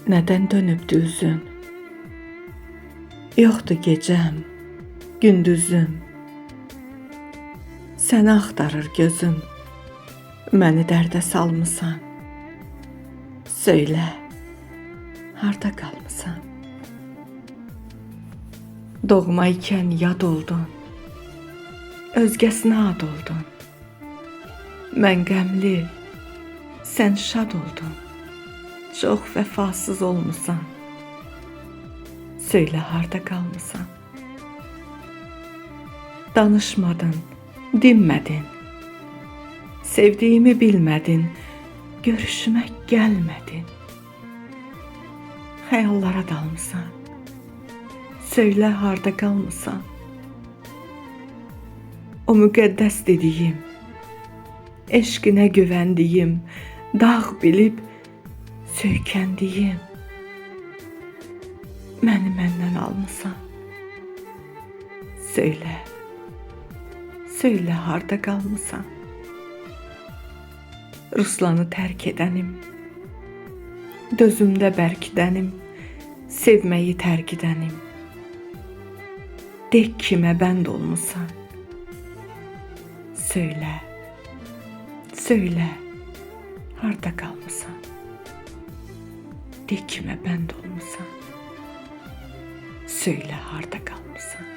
Nədən dönübdü üzün? Yoxdur gecəm, gündüzüm. Səni axtarır gözüm, məni dərdə salmısan. Söylə, harda qalmısan? Doğma ikən yad oldun, özgəsinə ad oldun. Mən qəmli, sən şad oldun. Çox vəfasız olmusan. Söylə, harda qalmısan? Danışmadın, dinmədin. Sevdiyimi bilmədin, görüşümə gəlmədin. Xəyallara dalmısan. Söylə, harda qalmısan? O müqəddəs dediyim, eşqinə güvəndiyim, dağ bilib söykəndiyim, məni məndən almısan. Söylə, söylə, harda qalmısan? Ruslanı tərk edənim, dözümdə bərkidənim, sevməyi tərk edənim. De kimə bənd olmusan? Söylə, söylə, harda qalmısan? De kimə bənd olmusan? Söylə, harda qalmısan?